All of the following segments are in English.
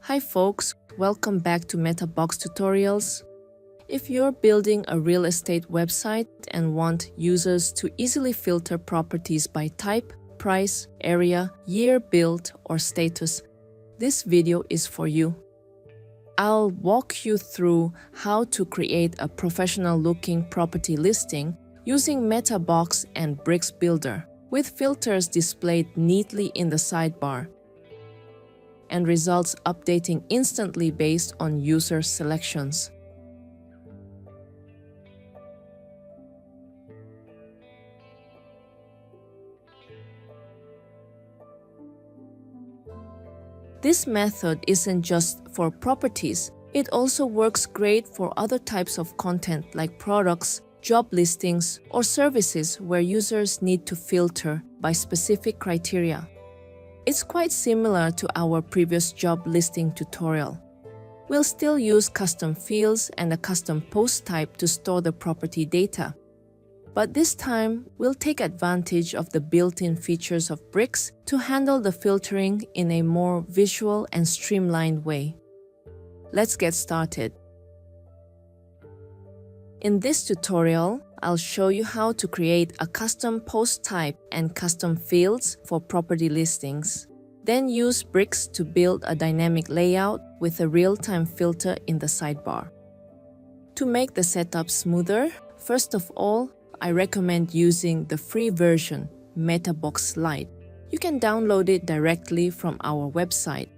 Hi folks, welcome back to MetaBox Tutorials. If you're building a real estate website and want users to easily filter properties by type, price, area, year built, or status, this video is for you. I'll walk you through how to create a professional-looking property listing using MetaBox and Bricks Builder, with filters displayed neatly in the sidebar and results updating instantly based on user selections. This method isn't just for properties, it also works great for other types of content like products, job listings, or services where users need to filter by specific criteria. It's quite similar to our previous job listing tutorial. We'll still use custom fields and a custom post type to store the property data. But this time, we'll take advantage of the built-in features of Bricks to handle the filtering in a more visual and streamlined way. Let's get started. In this tutorial, I'll show you how to create a custom post type and custom fields for property listings. Then use Bricks to build a dynamic layout with a real-time filter in the sidebar. To make the setup smoother, first of all, I recommend using the free version, MetaBox Lite. You can download it directly from our website.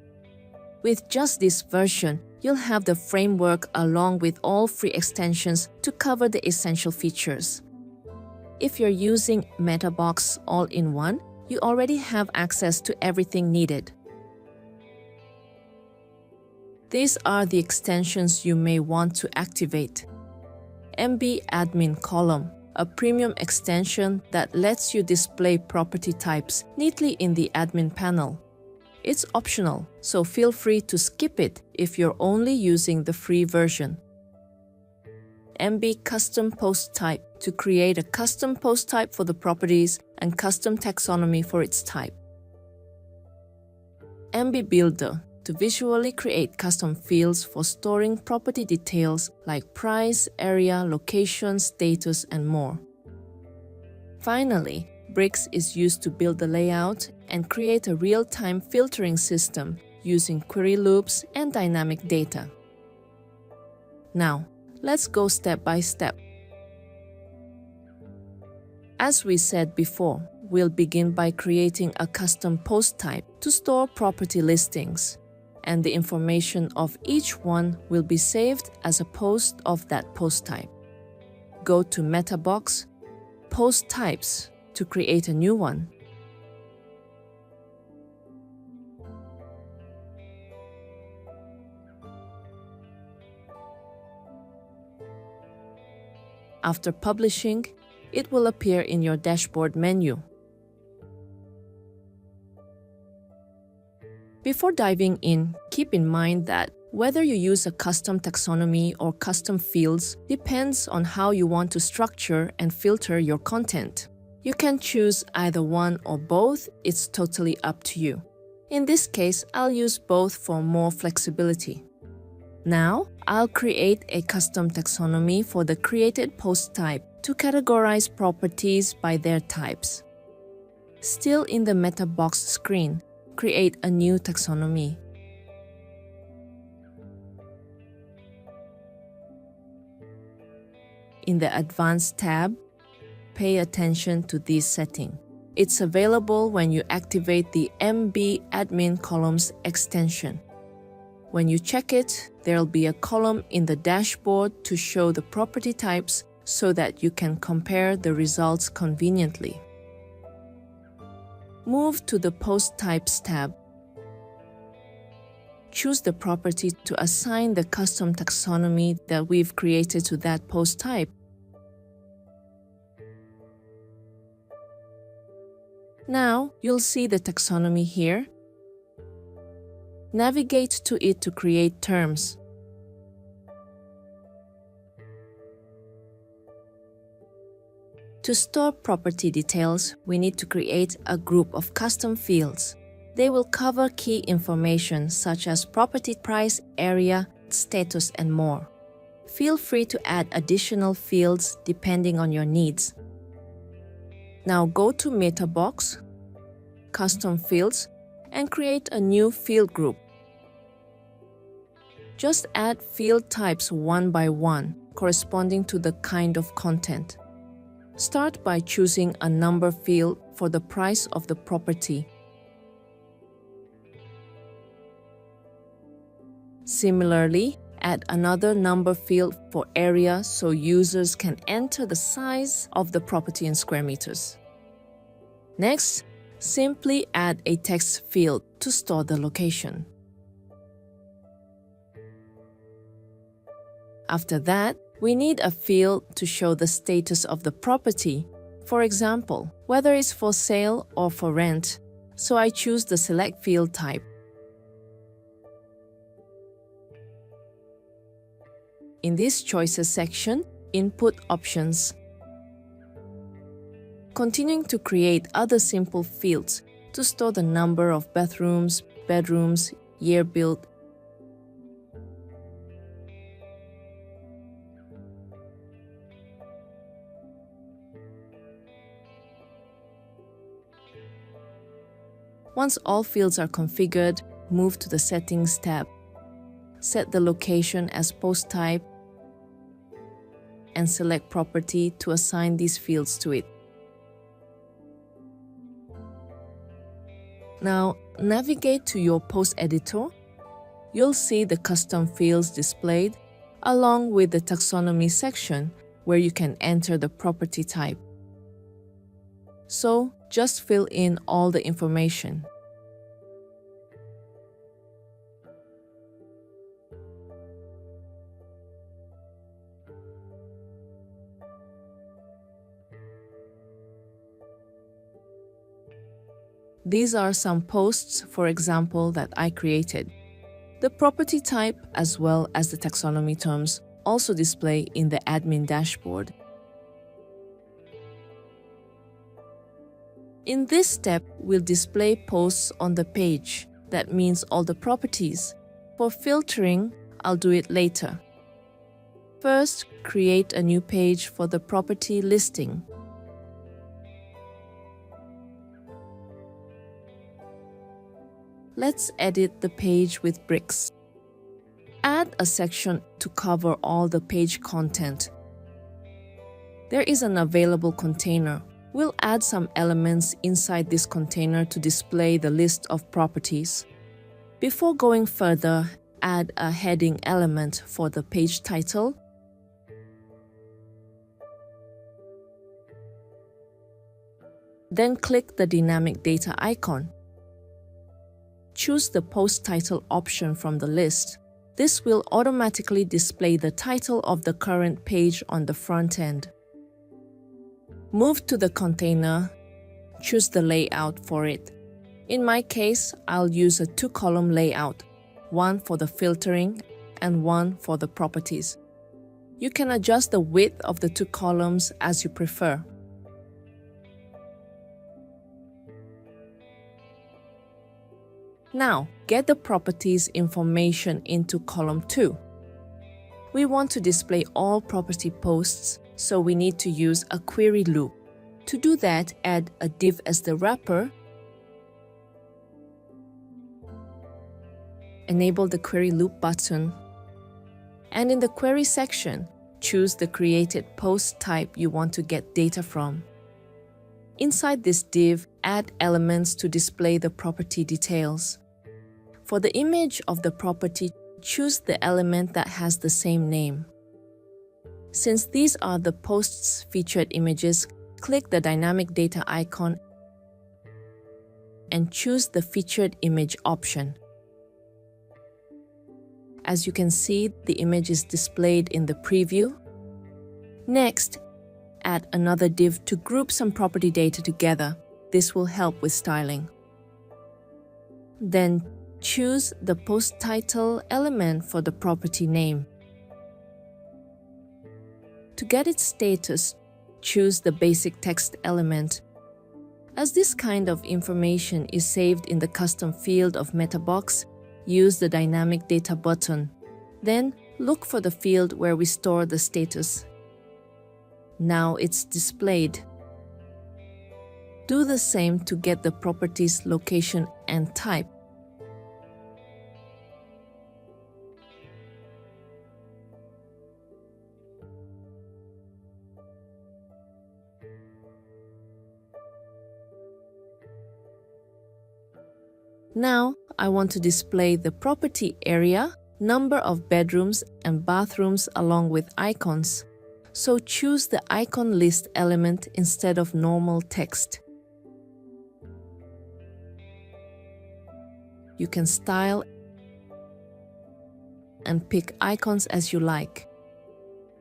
With just this version, you'll have the framework along with all free extensions to cover the essential features. If you're using MetaBox all-in-one, you already have access to everything needed. These are the extensions you may want to activate. MB Admin Column, a premium extension that lets you display property types neatly in the admin panel. It's optional, so feel free to skip it if you're only using the free version. MB Custom Post Type to create a custom post type for the properties and custom taxonomy for its type. MB Builder to visually create custom fields for storing property details like price, area, location, status, and more. Finally, Bricks is used to build the layout and create a real-time filtering system using query loops and dynamic data. Now, let's go step by step. As we said before, we'll begin by creating a custom post type to store property listings, and the information of each one will be saved as a post of that post type. Go to MetaBox, Post Types to create a new one. After publishing, it will appear in your dashboard menu. Before diving in, keep in mind that whether you use a custom taxonomy or custom fields depends on how you want to structure and filter your content. You can choose either one or both, it's totally up to you. In this case, I'll use both for more flexibility. Now, I'll create a custom taxonomy for the created post type to categorize properties by their types. Still in the MetaBox screen, create a new taxonomy. In the Advanced tab, pay attention to this setting. It's available when you activate the MB Admin Columns extension. When you check it, there'll be a column in the dashboard to show the property types so that you can compare the results conveniently. Move to the Post Types tab. Choose the property to assign the custom taxonomy that we've created to that post type. Now, you'll see the taxonomy here. Navigate to it to create terms. To store property details, we need to create a group of custom fields. They will cover key information such as property price, area, status, and more. Feel free to add additional fields depending on your needs. Now go to Meta Box, Custom Fields, and create a new field group. Just add field types one by one, corresponding to the kind of content. Start by choosing a number field for the price of the property. Similarly, add another number field for area so users can enter the size of the property in square meters. Next, simply add a text field to store the location. After that, we need a field to show the status of the property. For example, whether it's for sale or for rent, so I choose the Select field type. In this Choices section, input options. Continuing to create other simple fields to store the number of bathrooms, bedrooms, year built. Once all fields are configured, move to the Settings tab. Set the location as post type and select Property to assign these fields to it. Now, navigate to your post editor. You'll see the custom fields displayed, along with the Taxonomy section where you can enter the property type. So, just fill in all the information. These are some posts, for example, that I created. The property type as well as the taxonomy terms also display in the admin dashboard. In this step, we'll display posts on the page. That means all the properties. For filtering, I'll do it later. First, create a new page for the property listing. Let's edit the page with bricks. Add a section to cover all the page content. There is an available container. We'll add some elements inside this container to display the list of properties. Before going further, add a heading element for the page title. Then click the dynamic data icon. Choose the post title option from the list. This will automatically display the title of the current page on the front end. Move to the container, choose the layout for it. In my case, I'll use a 2-column layout, one for the filtering and one for the properties. You can adjust the width of the 2 columns as you prefer. Now, get the properties information into column 2. We want to display all property posts, so we need to use a query loop. To do that, add a div as the wrapper. Enable the query loop button. And in the query section, choose the created post type you want to get data from. Inside this div, add elements to display the property details. For the image of the property, choose the element that has the same name. Since these are the post's featured images, click the dynamic data icon and choose the featured image option. As you can see, the image is displayed in the preview. Next, add another div to group some property data together. This will help with styling. Then, choose the post title element for the property name. To get its status, choose the basic text element. As this kind of information is saved in the custom field of MetaBox, use the Dynamic Data button. Then, look for the field where we store the status. Now it's displayed. Do the same to get the properties location and type. Now, I want to display the property area, number of bedrooms and bathrooms along with icons. So choose the icon list element instead of normal text. You can style and pick icons as you like.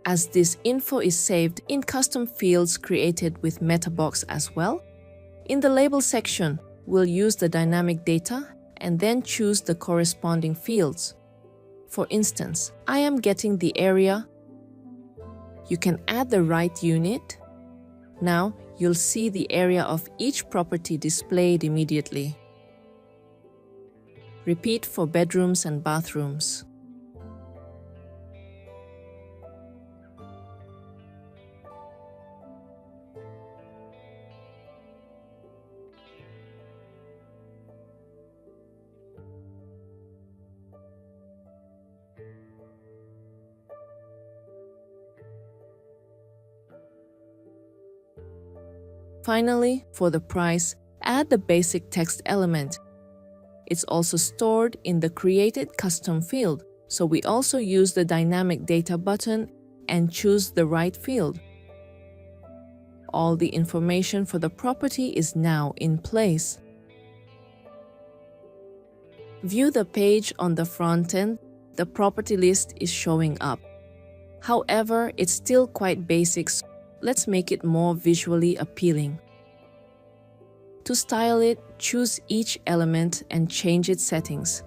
As this info is saved in custom fields created with MetaBox as well, in the label section, we'll use the dynamic data and then choose the corresponding fields. For instance, I am getting the area. You can add the right unit. Now, you'll see the area of each property displayed immediately. Repeat for bedrooms and bathrooms. Finally, for the price, add the basic text element. It's also stored in the Created Custom field, so we also use the Dynamic Data button and choose the right field. All the information for the property is now in place. View the page on the front end. The property list is showing up. However, it's still quite basic. Let's make it more visually appealing. To style it, choose each element and change its settings.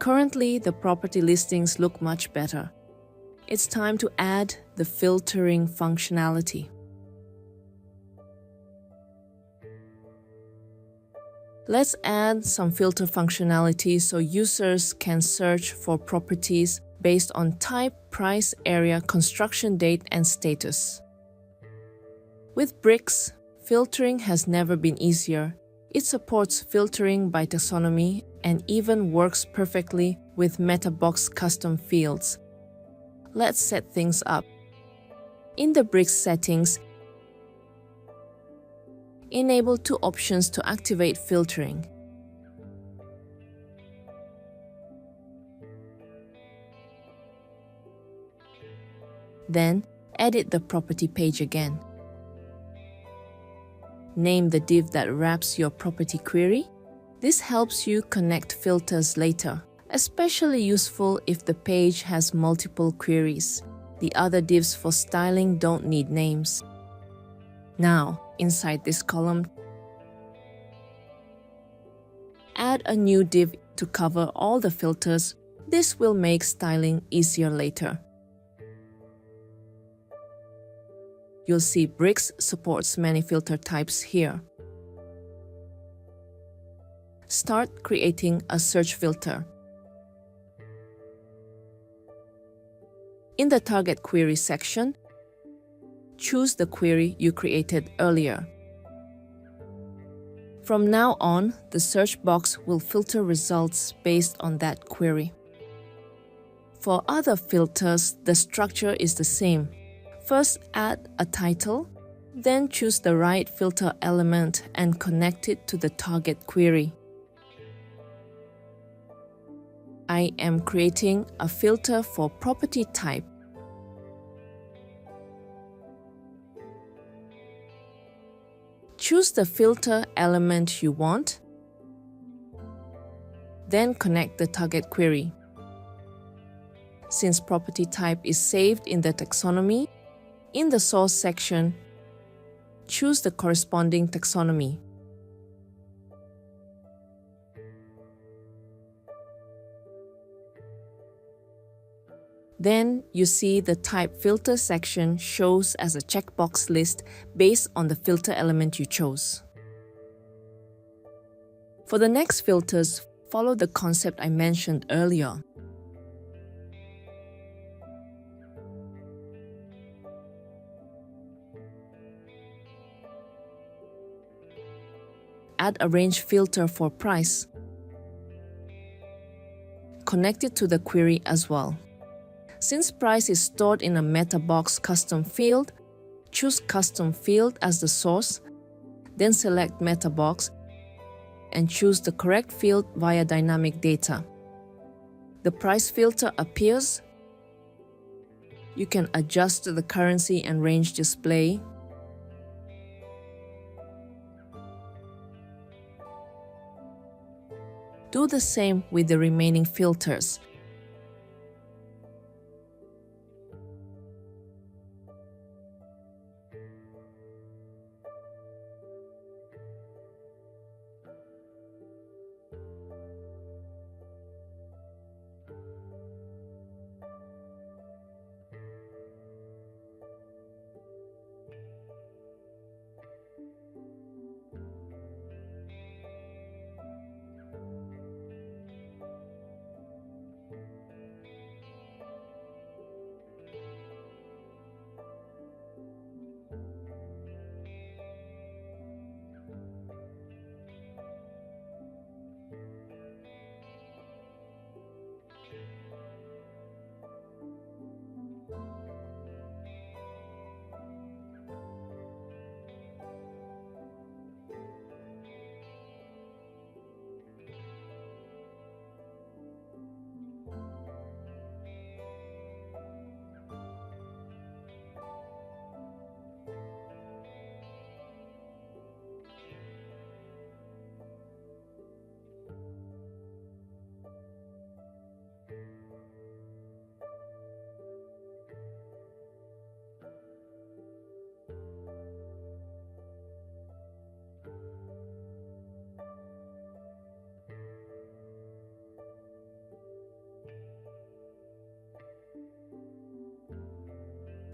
Currently, the property listings look much better. it's time to add the filtering functionality. Let's add some filter functionality so users can search for properties based on type, price, area, construction date, and status. With Bricks, filtering has never been easier. It supports filtering by taxonomy and even works perfectly with MetaBox custom fields. Let's set things up. In the Bricks settings, enable two options to activate filtering. Then, edit the property page again. Name the div that wraps your property query. This helps you connect filters later, especially useful if the page has multiple queries. The other divs for styling don't need names. Now, inside this column, add a new div to cover all the filters. This will make styling easier later. You'll see Bricks supports many filter types here. Start creating a search filter. In the target query section, choose the query you created earlier. From now on, the search box will filter results based on that query. For other filters, the structure is the same. First, add a title, then choose the right filter element and connect it to the target query. I am creating a filter for property type. Choose the filter element you want, then connect the target query. Since property type is saved in the taxonomy, in the source section, choose the corresponding taxonomy. Then you see the type filter section shows as a checkbox list based on the filter element you chose. For the next filters, follow the concept I mentioned earlier. Add a range filter for price. Connect it to the query as well. Since price is stored in a MetaBox custom field, choose custom field as the source, then select MetaBox and choose the correct field via dynamic data. The price filter appears. You can adjust the currency and range display. Do the same with the remaining filters.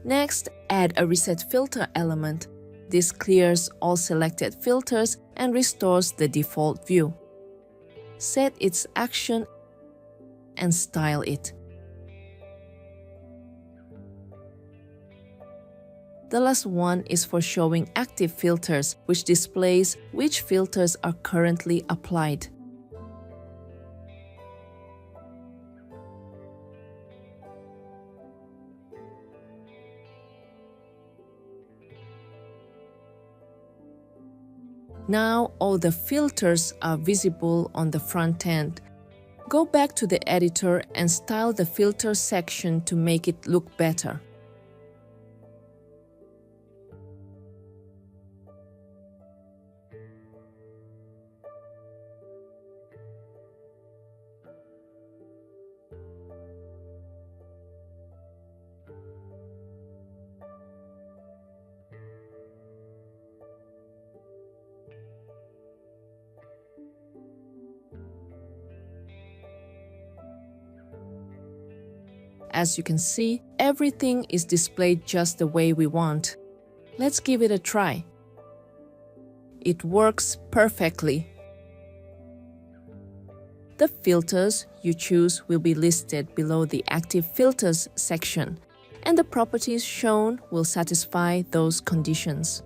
Next, add a reset filter element. This clears all selected filters and restores the default view. Set its action and style it. The last one is for showing active filters, which displays which filters are currently applied. Now all the filters are visible on the front end. Go back to the editor and style the filter section to make it look better. As you can see, everything is displayed just the way we want. Let's give it a try. It works perfectly. The filters you choose will be listed below the Active Filters section, and the properties shown will satisfy those conditions.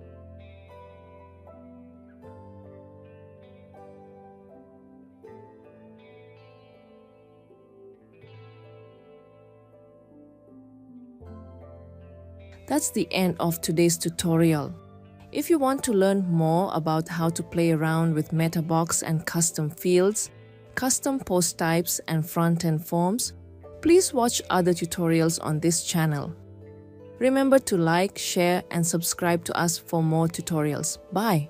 That's the end of today's tutorial. If you want to learn more about how to play around with MetaBox and custom fields, custom post types and front-end forms, please watch other tutorials on this channel. Remember to like, share and subscribe to us for more tutorials. Bye!